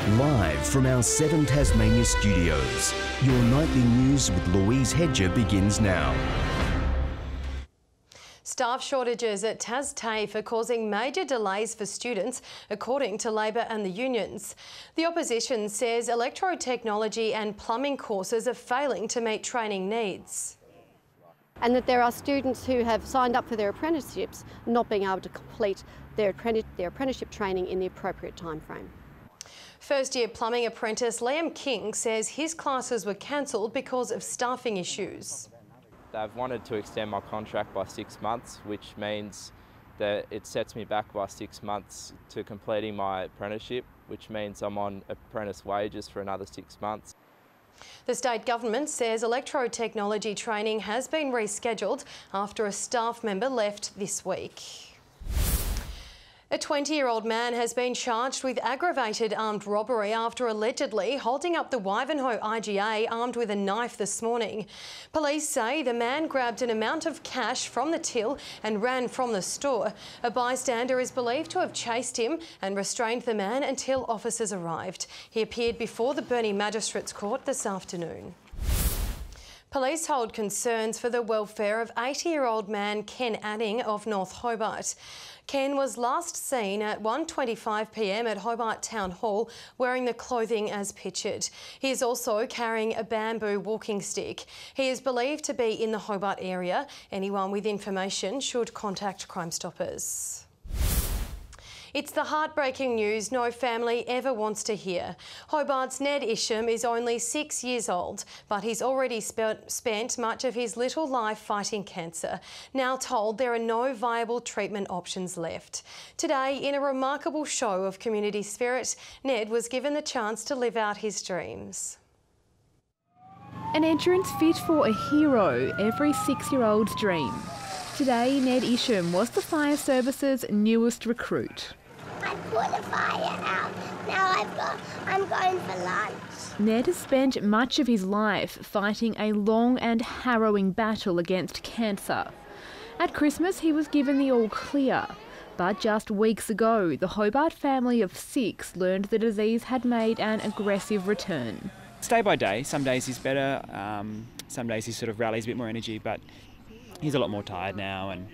Live from our 7 Tasmania studios, your nightly news with Louise Hedger begins now. Staff shortages at Taz TAFE are causing major delays for students, according to Labor and the unions. The opposition says electrotechnology and plumbing courses are failing to meet training needs. And that there are students who have signed up for their apprenticeships not being able to complete their apprenticeship training in the appropriate time frame. First-year plumbing apprentice Liam King says his classes were cancelled because of staffing issues. They've wanted to extend my contract by 6 months, which means that it sets me back by 6 months to completing my apprenticeship, which means I'm on apprentice wages for another 6 months. The state government says electrotechnology training has been rescheduled after a staff member left this week. A 20-year-old man has been charged with aggravated armed robbery after allegedly holding up the Wivenhoe IGA armed with a knife this morning. Police say the man grabbed an amount of cash from the till and ran from the store. A bystander is believed to have chased him and restrained the man until officers arrived. He appeared before the Burnie Magistrates Court this afternoon. Police hold concerns for the welfare of 80-year-old man Ken Anning of North Hobart. Ken was last seen at 1:25 p.m. at Hobart Town Hall wearing the clothing as pictured. He is also carrying a bamboo walking stick. He is believed to be in the Hobart area. Anyone with information should contact Crime Stoppers. It's the heartbreaking news no family ever wants to hear. Hobart's Ned Isham is only 6 years old, but he's already spent much of his little life fighting cancer. Now told there are no viable treatment options left. Today, in a remarkable show of community spirit, Ned was given the chance to live out his dreams. An entrance fit for a hero, every 6-year-old's dream. Today, Ned Isham was the fire service's newest recruit. I put the fire out. Now I'm going for lunch. Ned has spent much of his life fighting a long and harrowing battle against cancer. At Christmas, he was given the all clear. But just weeks ago, the Hobart family of 6 learned the disease had made an aggressive return. It's day by day. Some days he's better, some days he sort of rallies a bit more energy, but he's a lot more tired now, and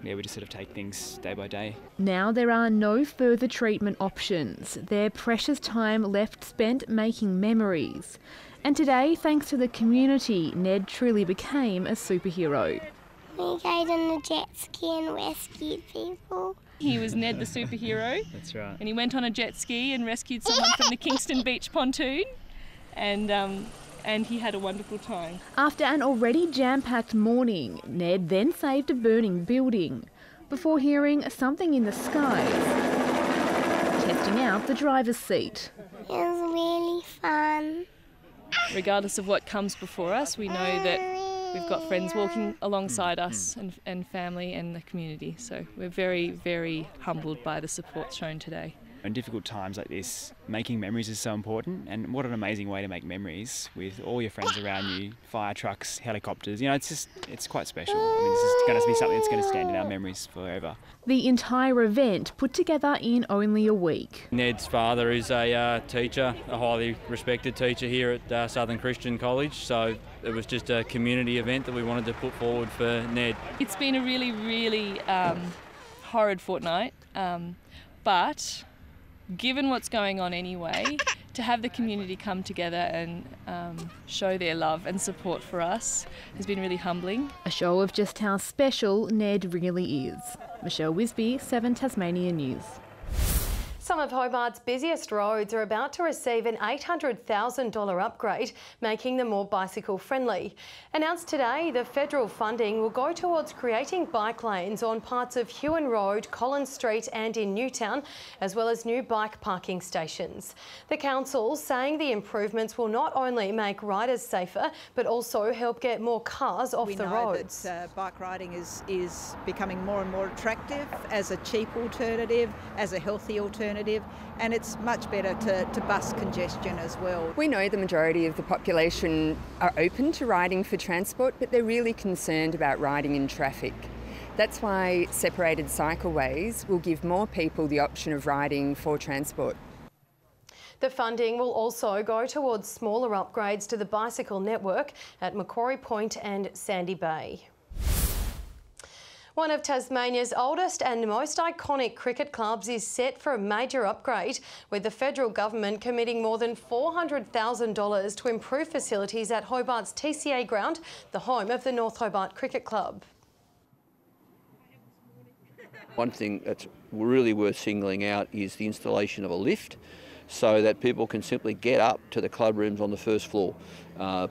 we just sort of take things day by day. Now there are no further treatment options. Their precious time left spent making memories. And today, thanks to the community, Ned truly became a superhero. We got on a jet ski and rescued people. He was Ned the superhero. That's right. And he went on a jet ski and rescued someone from the Kingston Beach pontoon. And he had a wonderful time. After an already jam-packed morning, Ned then saved a burning building before hearing something in the skies, testing out the driver's seat. It was really fun. Regardless of what comes before us, we know that we've got friends walking alongside us and family and the community. So we're very, very humbled by the support shown today. In difficult times like this, making memories is so important, and what an amazing way to make memories with all your friends around you, fire trucks, helicopters. You know, it's quite special. I mean, this is going to be something that's going to stand in our memories forever. The entire event put together in only a week. Ned's father is a teacher, a highly respected teacher here at Southern Christian College, so it was just a community event that we wanted to put forward for Ned. It's been a really, really horrid fortnight, but given what's going on anyway, to have the community come together and show their love and support for us has been really humbling. A show of just how special Ned really is. Michelle Wisby, 7 Tasmania News. Some of Hobart's busiest roads are about to receive an $800,000 upgrade, making them more bicycle-friendly. Announced today, the federal funding will go towards creating bike lanes on parts of Hewen Road, Collins Street and in Newtown, as well as new bike parking stations. The council saying the improvements will not only make riders safer, but also help get more cars off the roads. We know that bike riding is becoming more and more attractive as a cheap alternative, as a healthy alternative, and it's much better to bus congestion as well. We know the majority of the population are open to riding for transport, but they're really concerned about riding in traffic. That's why separated cycleways will give more people the option of riding for transport. The funding will also go towards smaller upgrades to the bicycle network at Macquarie Point and Sandy Bay. One of Tasmania's oldest and most iconic cricket clubs is set for a major upgrade, with the federal government committing more than $400,000 to improve facilities at Hobart's TCA ground, the home of the North Hobart Cricket Club. One thing that's really worth singling out is the installation of a lift so that people can simply get up to the club rooms on the first floor.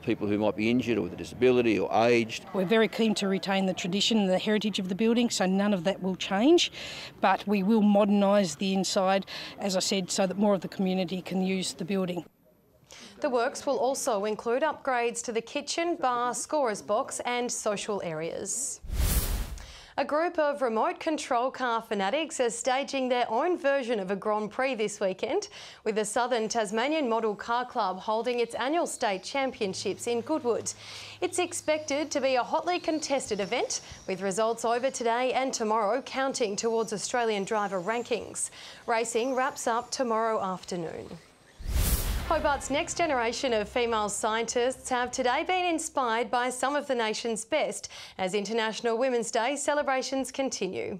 People who might be injured or with a disability or aged. We're very keen to retain the tradition and the heritage of the building, so none of that will change, but we will modernise the inside, as I said, so that more of the community can use the building. The works will also include upgrades to the kitchen, bar, scorer's box and social areas. A group of remote control car fanatics are staging their own version of a Grand Prix this weekend, with the Southern Tasmanian Model Car Club holding its annual state championships in Goodwood. It's expected to be a hotly contested event, with results over today and tomorrow counting towards Australian driver rankings. Racing wraps up tomorrow afternoon. Hobart's next generation of female scientists have today been inspired by some of the nation's best as International Women's Day celebrations continue.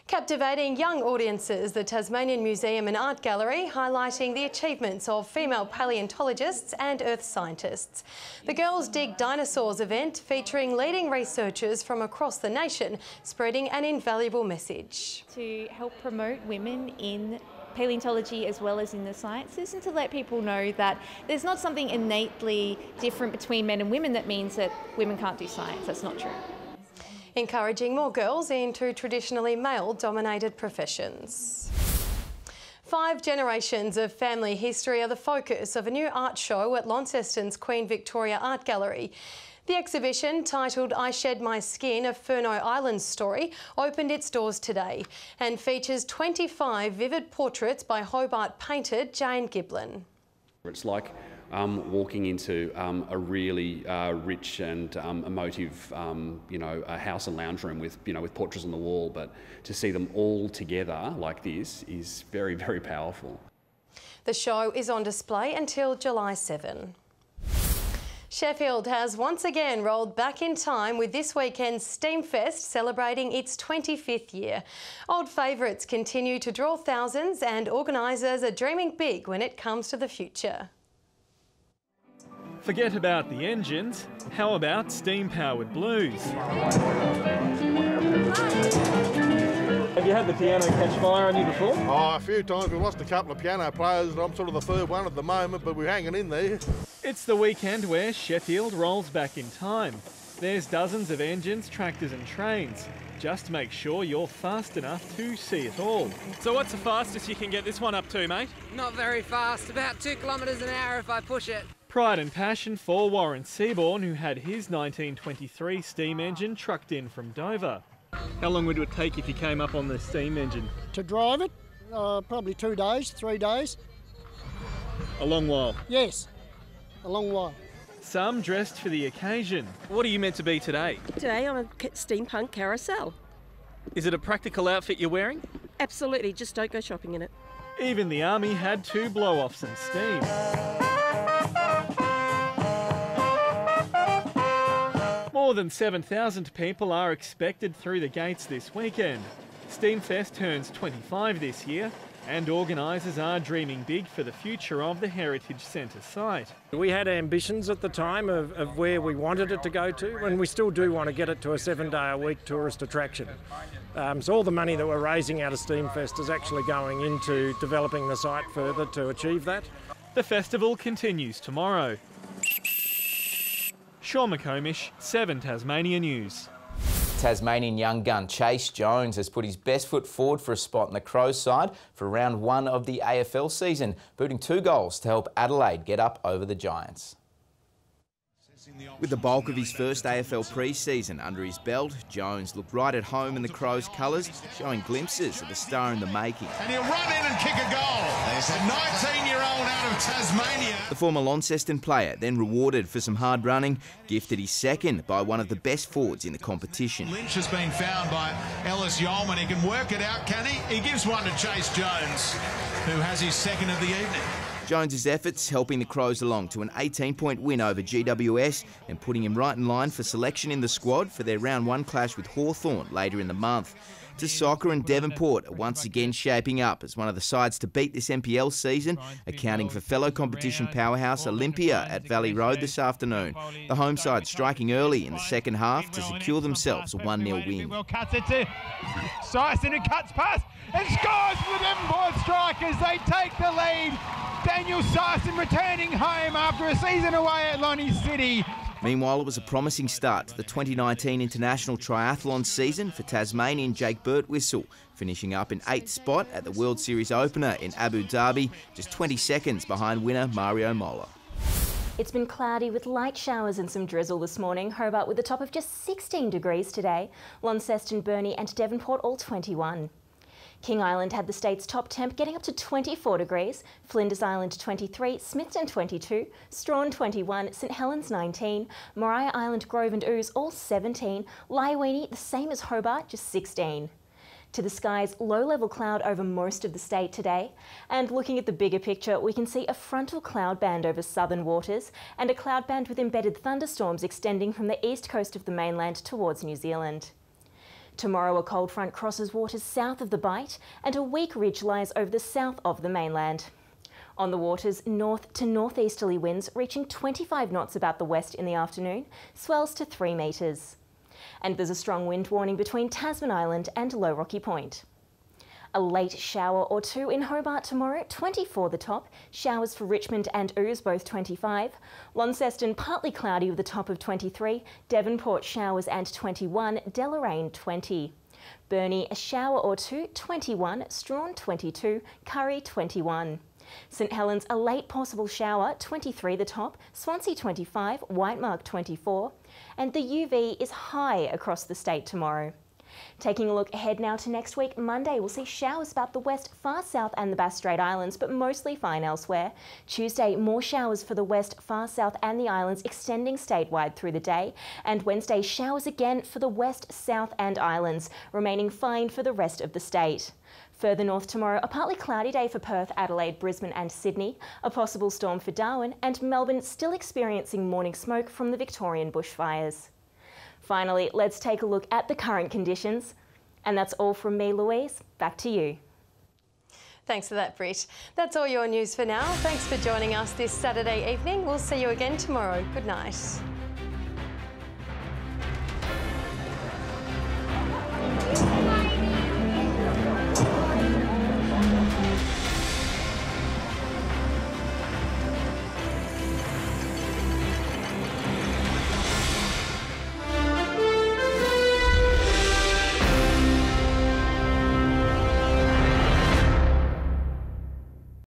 Captivating young audiences, the Tasmanian Museum and Art Gallery highlighting the achievements of female paleontologists and earth scientists. The Girls Dig Dinosaurs event featuring leading researchers from across the nation, spreading an invaluable message. To help promote women in paleontology as well as in the sciences, and to let people know that there's not something innately different between men and women that means that women can't do science. That's not true. Encouraging more girls into traditionally male-dominated professions. 5 generations of family history are the focus of a new art show at Launceston's Queen Victoria Art Gallery. The exhibition, titled I Shed My Skin, a Furneaux Island story, opened its doors today and features 25 vivid portraits by Hobart painter Jane Giblin. It's like walking into a really rich and emotive, a house and lounge room with, with portraits on the wall, but to see them all together like this is very, very powerful. The show is on display until July 7. Sheffield has once again rolled back in time with this weekend's Steamfest celebrating its 25th year. Old favourites continue to draw thousands and organisers are dreaming big when it comes to the future. Forget about the engines, how about steam-powered blues? Have you had the piano catch fire on you before? Oh, a few times. We've lost a couple of piano players and I'm sort of the third one at the moment, but we're hanging in there. It's the weekend where Sheffield rolls back in time. There's dozens of engines, tractors and trains. Just make sure you're fast enough to see it all. So what's the fastest you can get this one up to, mate? Not very fast, about 2 kilometres an hour if I push it. Pride and passion for Warren Seaborn, who had his 1923 steam engine trucked in from Dover. How long would it take if you came up on the steam engine? To drive it, probably 2 days, 3 days. A long while? Yes, a long while. Some dressed for the occasion. What are you meant to be today? Today I'm a steampunk carousel. Is it a practical outfit you're wearing? Absolutely, just don't go shopping in it. Even the army had 2 blow-offs and steam. More than 7,000 people are expected through the gates this weekend. Steamfest turns 25 this year, and organisers are dreaming big for the future of the Heritage Centre site. We had ambitions at the time of where we wanted it to go to, and we still do want to get it to a 7-day-a-week tourist attraction. So all the money that we're raising out of Steamfest is actually going into developing the site further to achieve that. The festival continues tomorrow. Sean McComish, 7 Tasmania News. Tasmanian young gun Chase Jones has put his best foot forward for a spot in the Crows side for round 1 of the AFL season, booting 2 goals to help Adelaide get up over the Giants. With the bulk of his first AFL pre-season under his belt, Jones looked right at home in the Crows' colours, showing glimpses of a star in the making. And he'll run in and kick a goal. There's a 19-year-old out of Tasmania. The former Launceston player, then rewarded for some hard running, gifted his second by one of the best forwards in the competition. Lynch has been found by Ellis Yeoman. He can work it out, can he? He gives one to Chase Jones, who has his second of the evening. Jones's efforts helping the Crows along to an 18-point win over GWS and putting him right in line for selection in the squad for their round 1 clash with Hawthorn later in the month. To soccer, and Devonport are once again shaping up as one of the sides to beat this NPL season, accounting for fellow competition powerhouse Olympia at Valley Road this afternoon. The home side striking early in the second half to secure themselves a 1-0 win. Well, cuts it to Syson, who cuts past and scores for the Devonport Strikers. They take the lead. Daniel Syson returning home after a season away at Lonnie City. Meanwhile, it was a promising start to the 2019 international triathlon season for Tasmanian Jake Birtwistle, finishing up in 8th spot at the World Series opener in Abu Dhabi, just 20 seconds behind winner Mario Mola. It's been cloudy with light showers and some drizzle this morning. Hobart with a top of just 16 degrees today. Launceston, Burnie and Devonport all 21. King Island had the state's top temp getting up to 24 degrees, Flinders Island 23, Smithton 22, Strawn 21, St Helens 19, Maria Island, Grove and Ouse all 17, Lyawini the same as Hobart, just 16. To the skies, low-level cloud over most of the state today. And looking at the bigger picture, we can see a frontal cloud band over southern waters and a cloud band with embedded thunderstorms extending from the east coast of the mainland towards New Zealand. Tomorrow, a cold front crosses waters south of the Bight and a weak ridge lies over the south of the mainland. On the waters, north to northeasterly winds reaching 25 knots about the west in the afternoon, swells to 3 metres. And there's a strong wind warning between Tasman Island and Low Rocky Point. A late shower or two in Hobart tomorrow, 24 the top. Showers for Richmond and Ouse, both 25. Launceston, partly cloudy with a top of 23. Devonport, showers and 21. Deloraine, 20. Burnie, a shower or two, 21. Strawn, 22. Curry, 21. St Helens, a late possible shower, 23 the top. Swansea, 25. Whitemark, 24. And the UV is high across the state tomorrow. Taking a look ahead now to next week, Monday we'll see showers about the west, far south and the Bass Strait Islands, but mostly fine elsewhere. Tuesday, more showers for the west, far south and the islands, extending statewide through the day. And Wednesday, showers again for the west, south and islands, remaining fine for the rest of the state. Further north tomorrow, a partly cloudy day for Perth, Adelaide, Brisbane and Sydney, a possible storm for Darwin, and Melbourne still experiencing morning smoke from the Victorian bushfires. Finally, let's take a look at the current conditions. And that's all from me, Louise. Back to you. Thanks for that, Britt. That's all your news for now. Thanks for joining us this Saturday evening. We'll see you again tomorrow. Good night.